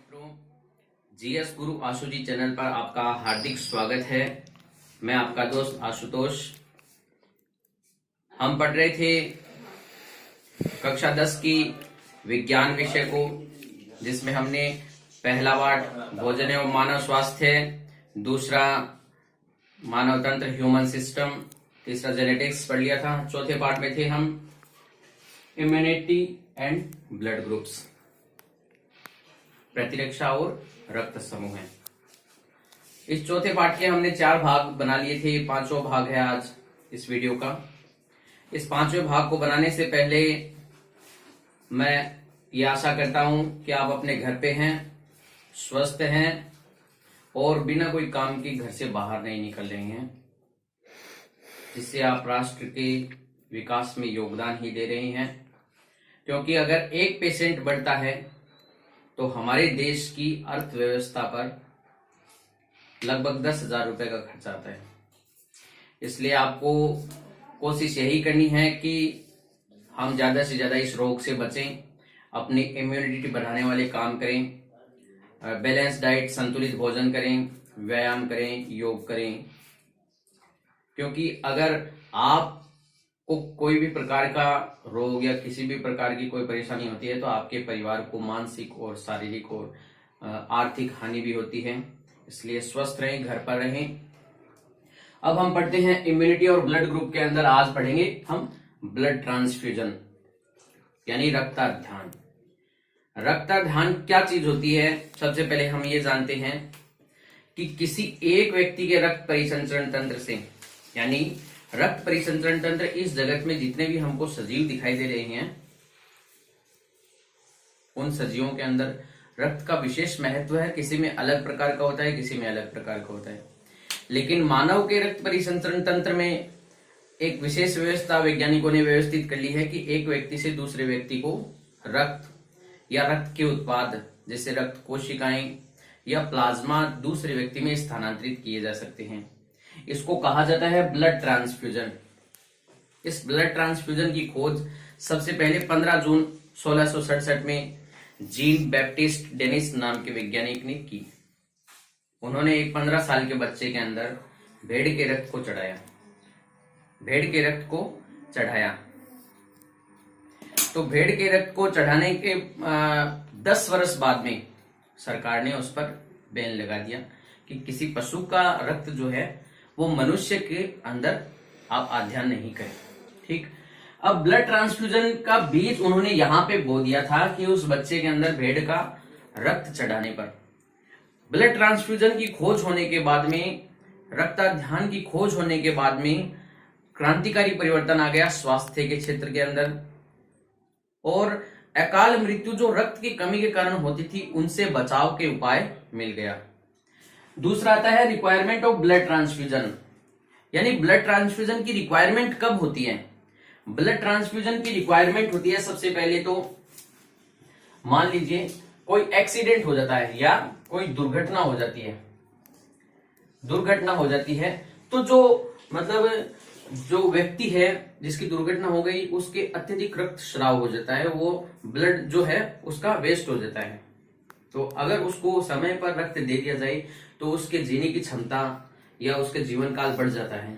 मित्रों, जीएस गुरु आशु जी चैनल पर आपका हार्दिक स्वागत है। मैं आपका दोस्त आशुतोष। हम पढ़ रहे थे कक्षा 10 की विज्ञान विषय को, जिसमें हमने पहला पाठ भोजन एवं मानव स्वास्थ्य, दूसरा मानव तंत्र ह्यूमन सिस्टम, तीसरा जेनेटिक्स पढ़ लिया था। चौथे पाठ में थे हम इम्यूनिटी एंड ब्लड ग्रुप्स, प्रतिरक्षा और रक्त समूह है। इस चौथे पाठ के हमने 4 भाग बना लिए थे। 5वां भाग है आज इस वीडियो का। इस 5वें भाग को बनाने से पहले मैं ये आशा करता हूं कि आप अपने घर पे हैं, स्वस्थ हैं और बिना कोई काम के घर से बाहर नहीं निकल रहे हैं, जिससे आप राष्ट्र के विकास में योगदान ही दे रहे हैं। क्योंकि अगर एक पेशेंट बढ़ता है तो हमारे देश की अर्थव्यवस्था पर लगभग 10,000 रुपए का खर्च आता है। इसलिए आपको कोशिश यही करनी है कि हम ज्यादा से ज्यादा इस रोग से बचें, अपनी इम्यूनिटी बढ़ाने वाले काम करें, बैलेंस डाइट, संतुलित भोजन करें, व्यायाम करें, योग करें। क्योंकि अगर आप को कोई भी प्रकार का रोग या किसी भी प्रकार की कोई परेशानी होती है तो आपके परिवार को मानसिक और शारीरिक और आर्थिक हानि भी होती है। इसलिए स्वस्थ रहें, घर पर रहें। अब हम पढ़ते हैं इम्यूनिटी और ब्लड ग्रुप के अंदर। आज पढ़ेंगे हम ब्लड ट्रांसफ्यूजन यानी रक्ताध्यान। रक्ताध्यान क्या चीज होती है? सबसे पहले हम ये जानते हैं कि किसी एक व्यक्ति के रक्त परिसंचरण तंत्र से, यानी रक्त परिसंचरण तंत्र इस जगत में जितने भी हमको सजीव दिखाई दे रहे हैं, उन सजीवों के अंदर रक्त का विशेष महत्व है। किसी में अलग प्रकार का होता है, किसी में अलग प्रकार का होता है। लेकिन मानव के रक्त परिसंचरण तंत्र में एक विशेष व्यवस्था वैज्ञानिकों ने व्यवस्थित कर ली है कि एक व्यक्ति से दूसरे व्यक्ति को रक्त या रक्त के उत्पाद जैसे रक्त कोशिकाएं या प्लाज्मा दूसरे व्यक्ति में स्थानांतरित किए जा सकते हैं। इसको कहा जाता है ब्लड ट्रांसफ्यूजन। इस ब्लड ट्रांसफ्यूजन की खोज सबसे पहले 15 जून 1667 में जीन बैप्टिस्ट डेनिस नाम के वैज्ञानिक ने की। उन्होंने एक 15 साल के बच्चे के अंदर भेड़ के रक्त को चढ़ाया। तो भेड़ के रक्त को चढ़ाने के 10 वर्ष बाद में सरकार ने उस पर बैन लगा दिया कि किसी पशु का रक्त जो है वो मनुष्य के अंदर आप आध्यान नहीं करें। ठीक। अब ब्लड ट्रांसफ्यूजन का बीज उन्होंने यहां पे बो दिया था कि उस बच्चे के अंदर भेड़ का रक्त चढ़ाने पर। ब्लड ट्रांसफ्यूजन की खोज होने के बाद में, रक्ताध्यान की खोज होने के बाद में क्रांतिकारी परिवर्तन आ गया स्वास्थ्य के क्षेत्र के अंदर, और अकाल मृत्यु जो रक्त की कमी के कारण होती थी उनसे बचाव के उपाय मिल गया। दूसरा आता है रिक्वायरमेंट ऑफ ब्लड ट्रांसफ्यूजन, यानी ब्लड ट्रांसफ्यूजन की रिक्वायरमेंट कब होती है? ब्लड ट्रांसफ्यूजन की रिक्वायरमेंट होती है सबसे पहले तो, मान लीजिए कोई एक्सीडेंट हो जाता है या कोई दुर्घटना हो जाती है तो जो व्यक्ति है जिसकी दुर्घटना हो गई उसके अत्यधिक रक्तस्राव हो जाता है, वो ब्लड जो है उसका वेस्ट हो जाता है। तो अगर उसको समय पर रक्त दे दिया जाए तो उसके जीने की क्षमता या उसके जीवन काल बढ़ जाता है।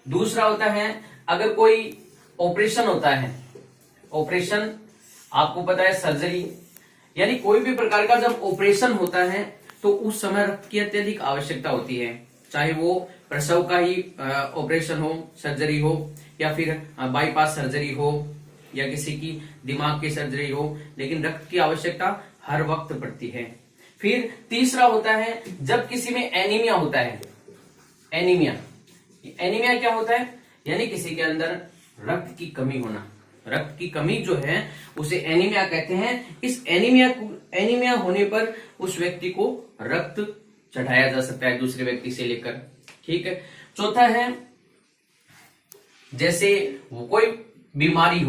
दूसरा होता है अगर कोई ऑपरेशन होता है, ऑपरेशन आपको पता है सर्जरी, यानी कोई भी प्रकार का जब ऑपरेशन होता है तो उस समय रक्त की अत्यधिक आवश्यकता होती है। चाहे वो प्रसव का ही ऑपरेशन हो, सर्जरी हो, या फिर बाईपास सर्जरी हो, या किसी की दिमाग की सर्जरी हो, लेकिन रक्त की आवश्यकता हर वक्त पड़ती है। फिर तीसरा होता है जब किसी में एनीमिया होता है। एनीमिया क्या होता है? यानी किसी के अंदर रक्त की कमी होना। रक्त की कमी जो है उसे एनीमिया कहते हैं। इस एनीमिया होने पर उस व्यक्ति को रक्त चढ़ाया जा सकता है दूसरे व्यक्ति से लेकर। ठीक है। चौथा है जैसे कोई बीमारी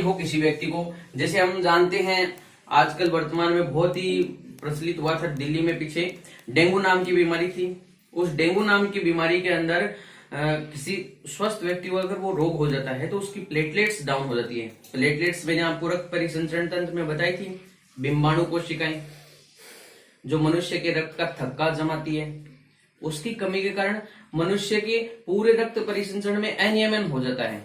हो किसी व्यक्ति को, जैसे हम जानते हैं आजकल वर्तमान में बहुत ही प्रचलित हुआ था, दिल्ली में पीछे डेंगू नाम की बीमारी थी। उस डेंगू नाम की बीमारी के अंदर किसी स्वस्थ व्यक्ति को अगर वो रोग हो जाता है तो उसकी प्लेटलेट्स डाउन हो जाती है। प्लेटलेट्स मैंने आपको रक्त परिसंचरण तंत्र में बताई थी, बिंबाणु कोशिकाएं जो मनुष्य के रक्त का थक्का जमाती है, उसकी कमी के कारण मनुष्य के पूरे रक्त परिसंचरण में अनियमन हो जाता है,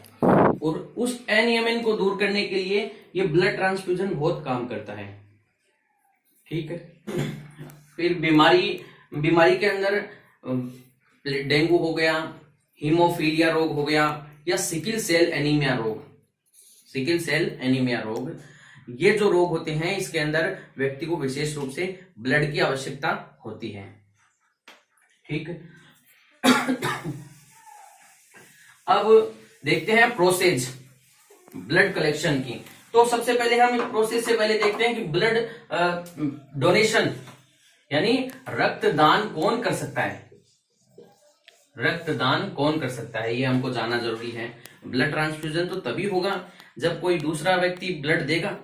और उस अनियमन को दूर करने के लिए ये ब्लड ट्रांसफ्यूजन बहुत काम करता है। ठीक है। फिर बीमारी के अंदर डेंगू हो गया, हीमोफीलिया रोग हो गया, या सिकिल सेल एनीमिया रोग, ये जो रोग होते हैं इसके अंदर व्यक्ति को विशेष रूप से ब्लड की आवश्यकता होती है। ठीक। अब देखते हैं प्रोसेस ब्लड कलेक्शन की। तो सबसे पहले हम प्रोसेस से पहले देखते हैं कि ब्लड डोनेशन यानी रक्तदान कौन कर सकता है। रक्तदान कौन कर सकता है ये हमको जानना जरूरी है। ब्लड ट्रांसफ्यूजन तो तभी होगा जब कोई दूसरा व्यक्ति ब्लड देगा।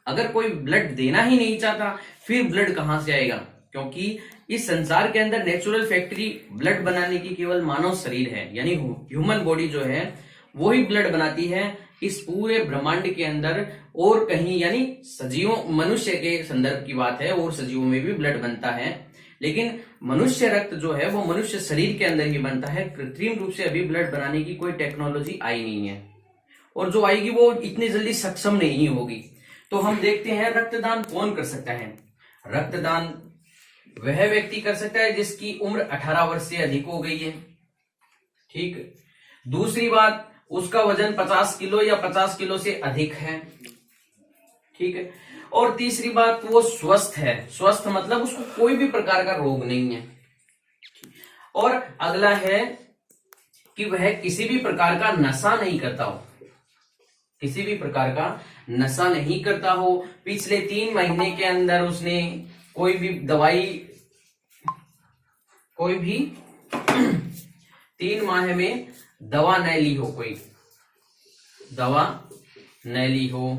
अगर कोई ब्लड देना ही नहीं चाहता फिर ब्लड कहां से आएगा, क्योंकि इस संसार के अंदर नेचुरल फैक्ट्री ब्लड बनाने की केवल मानव शरीर है, यानी ह्यूमन बॉडी जो है वो ही ब्लड बनाती है इस पूरे ब्रह्मांड के अंदर। और कहीं यानी सजीवों, मनुष्य के संदर्भ की बात है, और सजीवों में भी ब्लड बनता है, लेकिन मनुष्य रक्त जो है वो मनुष्य शरीर के अंदर ही बनता है। कृत्रिम रूप से अभी ब्लड बनाने की कोई टेक्नोलॉजी आई नहीं है, और जो आएगी वो इतनी जल्दी सक्षम नहीं होगी। तो हम देखते हैं रक्तदान कौन कर सकता है। रक्तदान वह व्यक्ति कर सकता है जिसकी उम्र 18 वर्ष से अधिक हो गई है। ठीक। दूसरी बात, उसका वजन 50 किलो या 50 किलो से अधिक है। ठीक है। और तीसरी बात, वो स्वस्थ है। स्वस्थ मतलब उसको कोई भी प्रकार का रोग नहीं है। और अगला है कि वह किसी भी प्रकार का नशा नहीं करता हो, किसी भी प्रकार का नशा नहीं करता हो। पिछले 3 महीने के अंदर उसने कोई भी दवाई, कोई भी 3 माह में दवा न ली हो, कोई दवा न ली हो।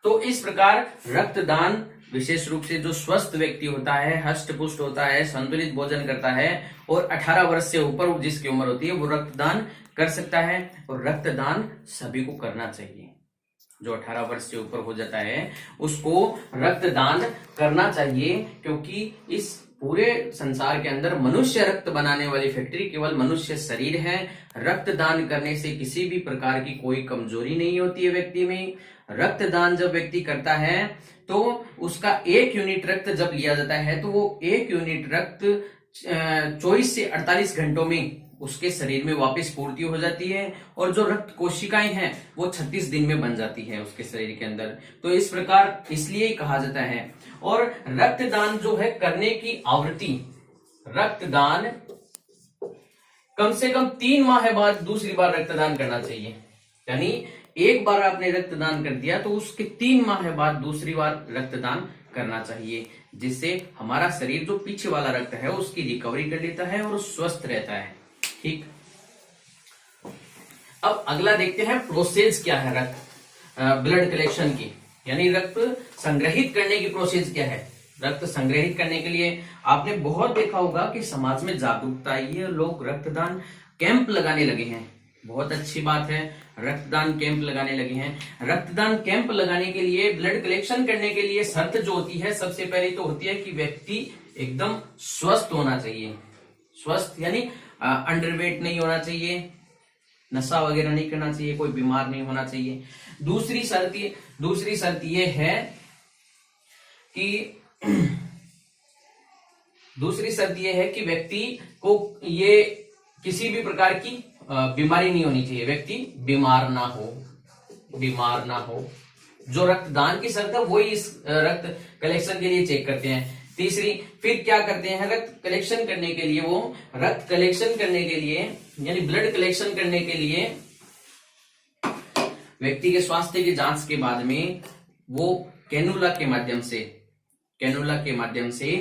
तो इस प्रकार रक्तदान विशेष रूप से जो स्वस्थ व्यक्ति होता है, हष्ट पुष्ट होता है, संतुलित भोजन करता है और 18 वर्ष से ऊपर जिसकी उम्र होती है वो रक्तदान कर सकता है। और रक्तदान सभी को करना चाहिए। जो 18 वर्ष से ऊपर हो जाता है उसको रक्तदान करना चाहिए, क्योंकि इस पूरे संसार के अंदर मनुष्य रक्त बनाने वाली फैक्ट्री केवल मनुष्य शरीर है। रक्तदान करने से किसी भी प्रकार की कोई कमजोरी नहीं होती है व्यक्ति में। रक्तदान जब व्यक्ति करता है तो उसका 1 यूनिट रक्त जब लिया जाता है तो वो 1 यूनिट रक्त 24 से 48 घंटों में उसके शरीर में वापस पूर्ति हो जाती है, और जो रक्त कोशिकाएं हैं वो 36 दिन में बन जाती है उसके शरीर के अंदर। तो इस प्रकार इसलिए कहा जाता है। और रक्तदान जो है करने की आवृत्ति, रक्तदान कम से कम 3 माह बाद दूसरी बार रक्तदान करना चाहिए। यानी एक बार आपने रक्तदान कर दिया तो उसके 3 माह बाद दूसरी बार रक्तदान करना चाहिए, जिससे हमारा शरीर जो पीछे वाला रक्त है उसकी रिकवरी कर लेता है और स्वस्थ रहता है। ठीक। अब अगला देखते हैं प्रोसेस क्या है रक्त ब्लड कलेक्शन की, यानी रक्त संग्रहित करने की प्रोसेस क्या है। रक्त संग्रहित करने के लिए आपने बहुत देखा होगा कि समाज में जागरूकता आई है, लोग रक्तदान कैंप लगाने लगे हैं। बहुत अच्छी बात है, रक्तदान कैंप लगाने लगे हैं। रक्तदान कैंप लगाने के लिए, ब्लड कलेक्शन करने के लिए शर्त जो होती है सबसे पहले तो होती है कि व्यक्ति एकदम स्वस्थ होना चाहिए। स्वस्थ यानी अंडरवेट नहीं होना चाहिए, नशा वगैरह नहीं करना चाहिए, कोई बीमार नहीं होना चाहिए। दूसरी शर्त ये है कि व्यक्ति को ये किसी भी प्रकार की बीमारी नहीं होनी चाहिए, व्यक्ति बीमार ना हो। जो रक्तदान की शर्त है वही इस रक्त कलेक्शन के लिए चेक करते हैं। तीसरी, फिर क्या करते हैं, रक्त कलेक्शन करने के लिए यानी ब्लड कलेक्शन करने के लिए व्यक्ति के स्वास्थ्य की जांच के बाद में वो कैनुला के माध्यम से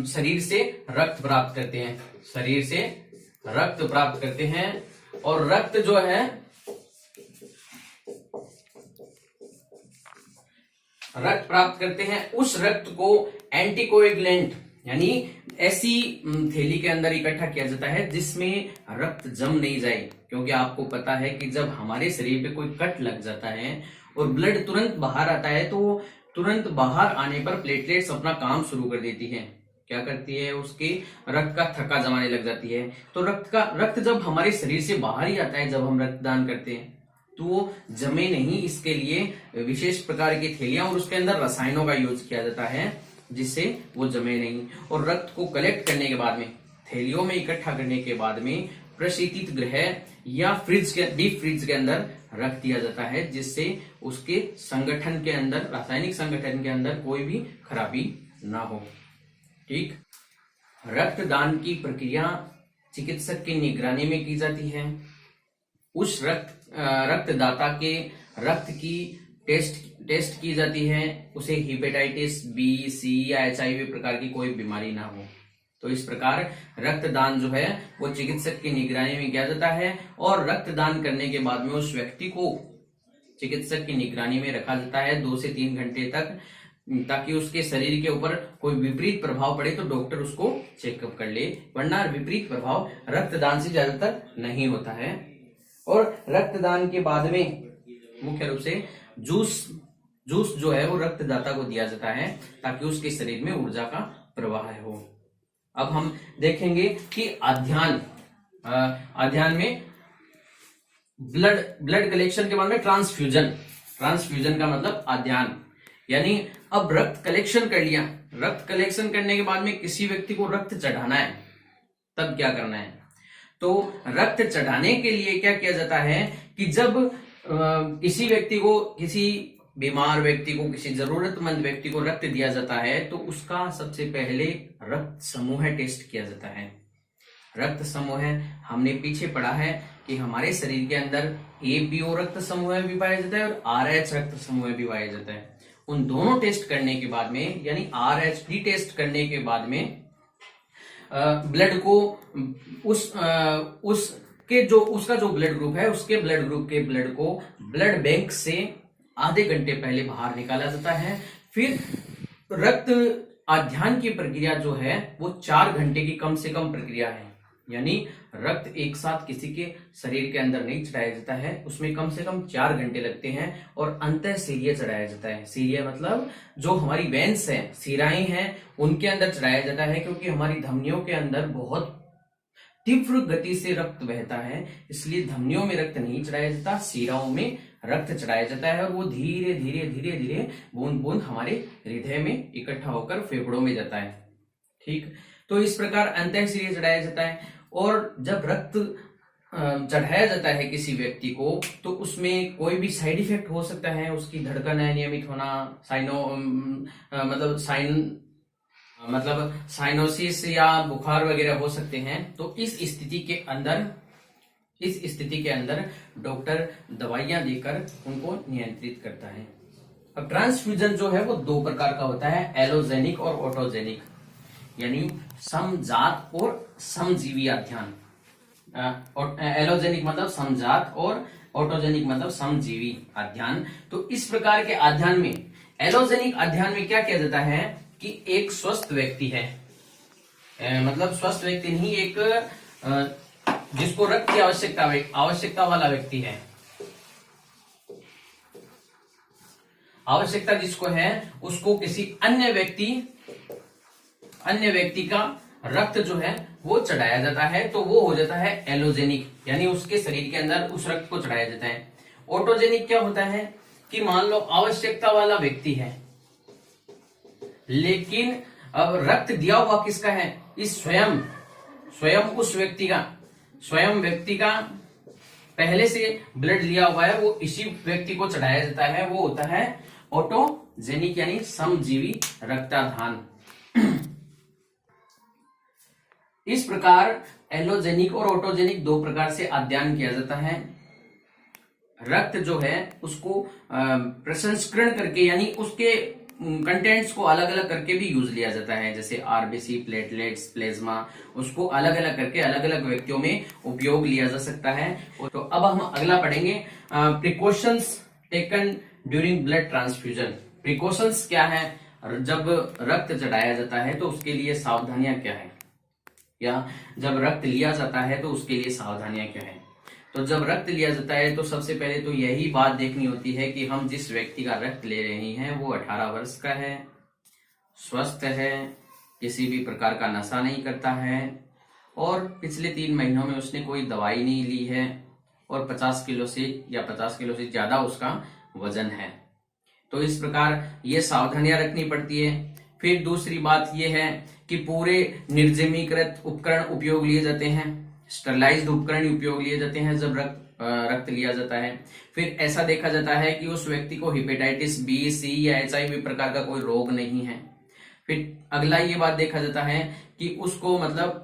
शरीर से रक्त प्राप्त करते हैं। और रक्त जो है रक्त प्राप्त करते हैं, उस रक्त को एंटीकोएगुलेंट यानी ऐसी थैली के अंदर इकट्ठा किया जाता है जिसमें रक्त जम नहीं जाए। क्योंकि आपको पता है कि जब हमारे शरीर पे कोई कट लग जाता है और ब्लड तुरंत बाहर आता है तो तुरंत बाहर आने पर प्लेटलेट्स अपना काम शुरू कर देती हैं। क्या करती है, उसके रक्त का थक्का जमाने लग जाती है। तो रक्त जब हमारे शरीर से बाहर ही आता है, जब हम रक्तदान करते हैं, तो वो जमे नहीं, इसके लिए विशेष प्रकार की थैलियां और उसके अंदर रसायनों का यूज किया जाता है जिससे वो जमे नहीं। और रक्त को कलेक्ट करने के बाद में, थैलियों में इकट्ठा करने के बाद में प्रशीतित गृह या डीप फ्रिज के अंदर रख दिया जाता है, जिससे उसके संगठन के अंदर, रासायनिक संगठन के अंदर कोई भी खराबी ना हो। ठीक। रक्तदान की प्रक्रिया चिकित्सक की निगरानी में की जाती है। उस रक्तदाता के रक्त की टेस्ट की जाती है, उसे हेपेटाइटिस बी, सी या HIV प्रकार की कोई बीमारी ना हो। तो इस प्रकार रक्तदान जो है वो चिकित्सक की निगरानी में किया जाता है और रक्तदान करने के बाद में उस व्यक्ति को चिकित्सक की निगरानी में रखा जाता है 2 से 3 घंटे तक, ताकि उसके शरीर के ऊपर कोई विपरीत प्रभाव पड़े तो डॉक्टर उसको चेकअप कर ले, वरना विपरीत प्रभाव रक्तदान से ज्यादातर नहीं होता है। और रक्तदान के बाद में मुख्य रूप से जूस जो है वो रक्तदाता को दिया जाता है ताकि उसके शरीर में ऊर्जा का प्रवाह हो। अब हम देखेंगे कि अध्ययन में ब्लड कलेक्शन के बाद में ट्रांसफ्यूजन का मतलब अध्ययन, यानी अब रक्त कलेक्शन कर लिया, रक्त कलेक्शन करने के बाद में किसी व्यक्ति को रक्त चढ़ाना है, तब क्या करना है। तो रक्त चढ़ाने के लिए क्या किया जाता है कि जब किसी व्यक्ति को, किसी बीमार व्यक्ति को, किसी जरूरतमंद व्यक्ति को रक्त दिया जाता है तो उसका सबसे पहले रक्त समूह टेस्ट किया जाता है। रक्त समूह हमने पीछे पढ़ा है कि हमारे शरीर के अंदर ABO रक्त समूह भी पाया जाता है और RH रक्त समूह भी पाया जाता है। उन दोनों टेस्ट करने के बाद में, यानी RH टेस्ट करने के बाद में ब्लड को उसका जो ब्लड ग्रुप है, उसके ब्लड ग्रुप के ब्लड को ब्लड बैंक से आधे घंटे पहले बाहर निकाला जाता है। फिर रक्त अध्ययन की प्रक्रिया जो है वो 4 घंटे की कम से कम प्रक्रिया है, यानी रक्त एक साथ किसी के शरीर के अंदर नहीं चढ़ाया जाता है, उसमें कम से कम 4 घंटे लगते हैं और अंतःशिरीय चढ़ाया जाता है। सीरिया मतलब जो हमारी वेन्स है, सिराएं हैं, उनके अंदर चढ़ाया जाता है, क्योंकि हमारी धमनियों के अंदर बहुत तीव्र गति से रक्त बहता है, इसलिए धमनियों में रक्त नहीं चढ़ाया जाता, सिराओं में रक्त चढ़ाया जाता है और वो धीरे धीरे धीरे धीरे बूंद बूंद हमारे हृदय में इकट्ठा होकर फेफड़ों में जाता है। ठीक। तो इस प्रकार अंतःशिरीय चढ़ाया जाता है। और जब रक्त चढ़ाया जाता है किसी व्यक्ति को तो उसमें कोई भी साइड इफेक्ट हो सकता है, उसकी धड़कन अनियमित होना, साइनोसिस या बुखार वगैरह हो सकते हैं। तो इस स्थिति के अंदर डॉक्टर दवाइयां देकर उनको नियंत्रित करता है। अब ट्रांसफ्यूजन जो है वो 2 प्रकार का होता है, एलोजेनिक और ऑटोजेनिक, यानी समजात और समजीवी अध्ययन। एलोजेनिक मतलब समजात और ऑटोजेनिक मतलब समजीवी अध्ययन। तो इस प्रकार के अध्ययन में, एलोजेनिक अध्ययन में क्या किया जाता है कि एक स्वस्थ व्यक्ति है, मतलब स्वस्थ व्यक्ति नहीं, एक जिसको रक्त की आवश्यकता वाला व्यक्ति है, आवश्यकता जिसको है, उसको किसी अन्य व्यक्ति का रक्त जो है वो चढ़ाया जाता है, तो वो हो जाता है एलोजेनिक, यानी उसके शरीर के अंदर उस रक्त को चढ़ाया जाता है। ऑटोजेनिक क्या होता है कि मान लो आवश्यकता वाला व्यक्ति है, लेकिन अब रक्त दिया हुआ किसका है, इस स्वयं उस व्यक्ति का पहले से ब्लड लिया हुआ है, वो इसी व्यक्ति को चढ़ाया जाता है, वो होता है ऑटोजेनिक यानी समजीवी रक्तदान। इस प्रकार एलोजेनिक और ऑटोजेनिक 2 प्रकार से अध्ययन किया जाता है। रक्त जो है उसको प्रसंस्करण करके, यानी उसके कंटेंट्स को अलग अलग करके भी यूज लिया जाता है, जैसे RBC, प्लेटलेट्स, प्लेज्मा, उसको अलग अलग करके अलग अलग व्यक्तियों में उपयोग लिया जा सकता है। तो अब हम अगला पढ़ेंगे precautions taken during blood transfusion. Precautions क्या है, जब रक्त चढ़ाया जाता है तो उसके लिए सावधानियां क्या है, या जब रक्त लिया जाता है तो उसके लिए सावधानियां क्या है। तो जब रक्त लिया जाता है तो सबसे पहले तो यही बात देखनी होती है कि हम जिस व्यक्ति का रक्त ले रहे हैं वो 18 वर्ष का है, स्वस्थ है, किसी भी प्रकार का नशा नहीं करता है और पिछले 3 महीनों में उसने कोई दवाई नहीं ली है और 50 किलो से या 50 किलो से ज्यादा उसका वजन है। तो इस प्रकार ये सावधानियां रखनी पड़ती है। फिर दूसरी बात यह है कि पूरे निर्जमीकृत उपकरण उपयोग लिए जाते हैं, स्टरलाइज्ड उपकरण उपयोग लिए जाते हैं जब रक्त लिया जाता है। फिर ऐसा देखा जाता है कि उस व्यक्ति को हेपेटाइटिस बी, सी या HIV प्रकार का कोई रोग नहीं है। फिर अगला ये बात देखा जाता है कि उसको मतलब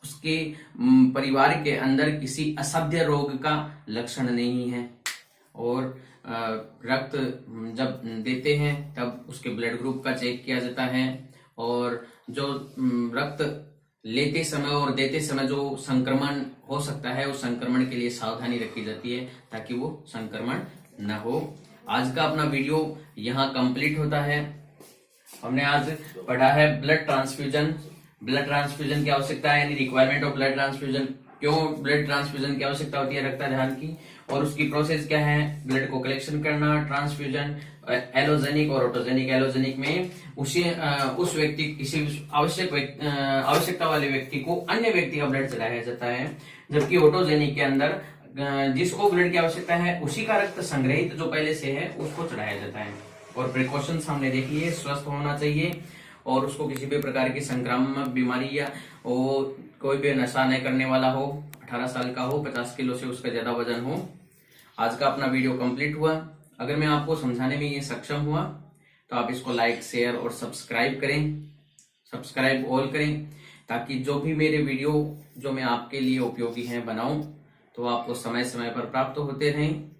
उसके परिवार के अंदर किसी असभ्य रोग का लक्षण नहीं है। और रक्त जब देते हैं तब उसके ब्लड ग्रुप का चेक किया जाता है और जो रक्त लेते समय और देते समय जो संक्रमण हो सकता है उस संक्रमण के लिए सावधानी रखी जाती है ताकि वो संक्रमण न हो। आज का अपना वीडियो यहाँ कंप्लीट होता है। हमने आज पढ़ा है ब्लड ट्रांसफ्यूजन की आवश्यकता है, यानी रिक्वायरमेंट ऑफ ब्लड ट्रांसफ्यूजन, क्यों ब्लड ट्रांसफ्यूजन की आवश्यकता होती है रक्तदान की, और उसकी प्रोसेस क्या है, ब्लड को कलेक्शन करना, ट्रांसफ्यूजन, एलोजेनिक और ऑटोजेनिक। एलोजेनिक में उस व्यक्ति किसी आवश्यकता वाले व्यक्ति को अन्य व्यक्ति का ब्लड चढ़ाया जाता है, जबकि ऑटोजेनिक के अंदर जिसको ब्लड की आवश्यकता है उसी का रक्त संग्रहित जो पहले से है उसको चढ़ाया जाता है। और प्रिकॉशंस हमने देख लिए, स्वस्थ होना चाहिए और उसको किसी भी प्रकार की संक्रामक बीमारी या कोई भी नशा नहीं करने वाला हो, 18 साल का हो, 50 किलो से उसका ज्यादा वजन हो। आज का अपना वीडियो कंप्लीट हुआ। अगर मैं आपको समझाने में ये सक्षम हुआ तो आप इसको लाइक, शेयर और सब्सक्राइब करें, सब्सक्राइब ऑल करें, ताकि जो भी मेरे वीडियो जो मैं आपके लिए उपयोगी हैं बनाऊं तो आपको समय समय पर प्राप्त होते रहें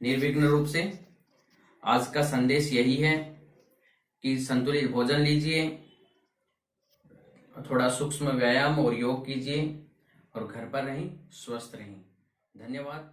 निर्विघ्न रूप से। आज का संदेश यही है कि संतुलित भोजन लीजिए, थोड़ा सूक्ष्म व्यायाम और योग कीजिए और घर पर रहें, स्वस्थ रहें। धन्यवाद।